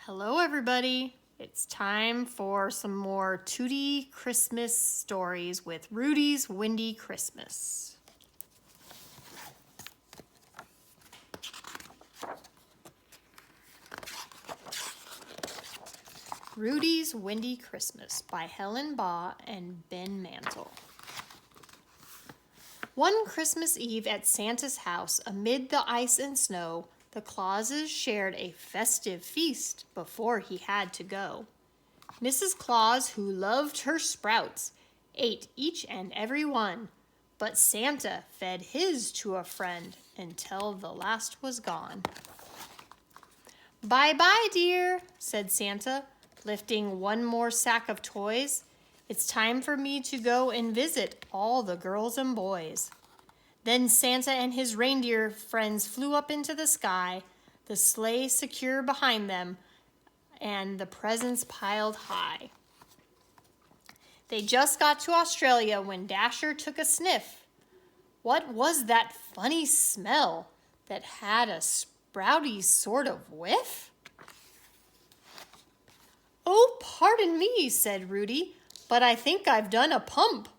Hello, everybody. It's time for some more Tooty Christmas stories with Rudy's Windy Christmas. Rudy's Windy Christmas by Helen Baugh and Ben Mantle. One Christmas Eve at Santa's house, amid the ice and snow, the Clauses shared a festive feast before he had to go. Mrs. Claus, who loved her sprouts, ate each and every one, but Santa fed his to a friend until the last was gone. "Bye-bye, dear," said Santa, lifting one more sack of toys. "It's time for me to go and visit all the girls and boys." Then Santa and his reindeer friends flew up into the sky, the sleigh secure behind them, and the presents piled high. They just got to Australia when Dasher took a sniff. What was that funny smell that had a sprouty sort of whiff? "Oh, pardon me," said Rudy, "but I think I've done a pump.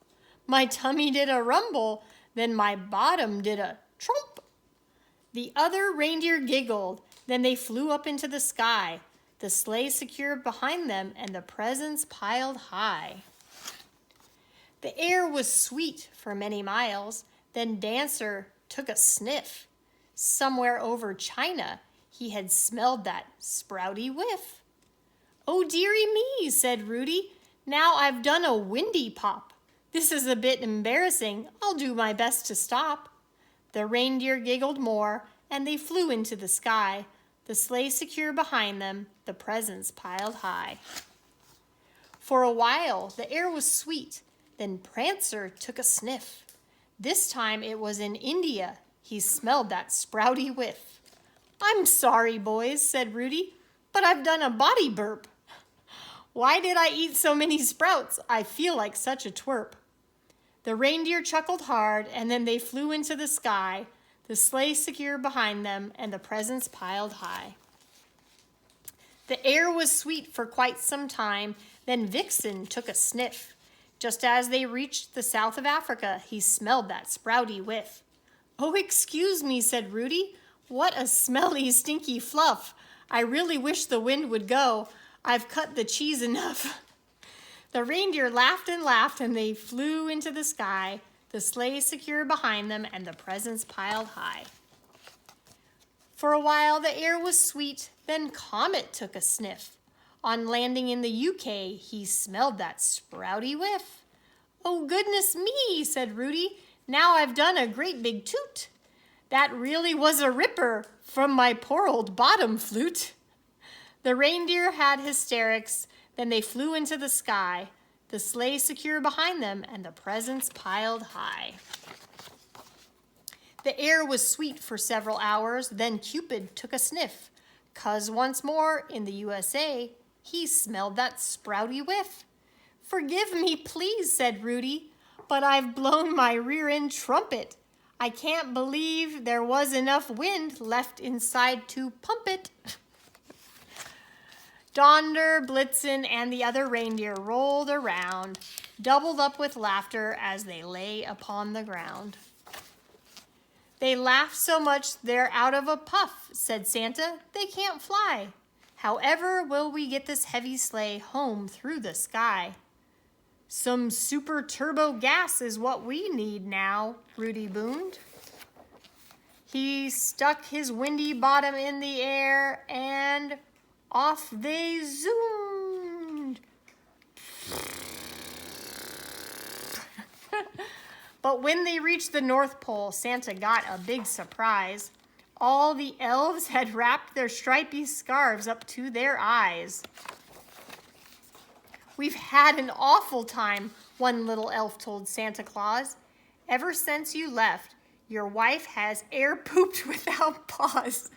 My tummy did a rumble, then my bottom did a trump." The other reindeer giggled, then they flew up into the sky, the sleigh secured behind them and the presents piled high. The air was sweet for many miles, then Dancer took a sniff. Somewhere over China, he had smelled that sprouty whiff. "Oh, dearie me," said Rudy, "now I've done a windy pop. This is a bit embarrassing. I'll do my best to stop." The reindeer giggled more, and they flew into the sky, the sleigh secure behind them, the presents piled high. For a while, the air was sweet. Then Prancer took a sniff. This time it was in India. He smelled that sprouty whiff. "I'm sorry, boys," said Rudy, "but I've done a body burp. Why did I eat so many sprouts? I feel like such a twerp." The reindeer chuckled hard, and then they flew into the sky, the sleigh secure behind them, and the presents piled high. The air was sweet for quite some time, then Vixen took a sniff. Just as they reached the south of Africa, he smelled that sprouty whiff. "Oh, excuse me," said Rudy. "What a smelly, stinky fluff. I really wish the wind would go. I've cut the cheese enough." The reindeer laughed, and they flew into the sky, the sleigh secure behind them, and the presents piled high. For a while, the air was sweet, then Comet took a sniff. On landing in the UK, he smelled that sprouty whiff. "Oh, goodness me," said Rudy, "now I've done a great big toot. That really was a ripper from my poor old bottom flute." The reindeer had hysterics, then they flew into the sky, the sleigh secure behind them, and the presents piled high. The air was sweet for several hours, then Cupid took a sniff, 'cause once more in the USA, he smelled that sprouty whiff. "Forgive me, please," said Rudy, "but I've blown my rear end trumpet. I can't believe there was enough wind left inside to pump it." Donder, Blitzen, and the other reindeer rolled around, doubled up with laughter as they lay upon the ground. "They laugh so much they're out of a puff," said Santa. "They can't fly. However will we get this heavy sleigh home through the sky?" "Some super turbo gas is what we need now," Rudy boomed. He stuck his windy bottom in the air, and off they zoomed. But when they reached the North Pole, Santa got a big surprise. All the elves had wrapped their stripy scarves up to their eyes. "We've had an awful time," one little elf told Santa Claus. "Ever since you left, your wife has air pooped without pause."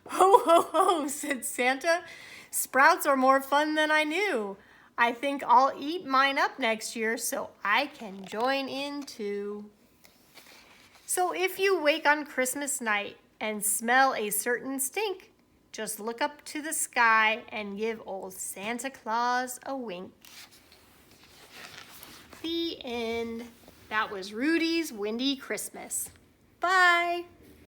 "Ho, ho, ho," said Santa. "Sprouts are more fun than I knew. I think I'll eat mine up next year so I can join in too." So if you wake on Christmas night and smell a certain stink, Just look up to the sky and give old Santa Claus a wink. The end. That was Rudy's Windy Christmas. Bye.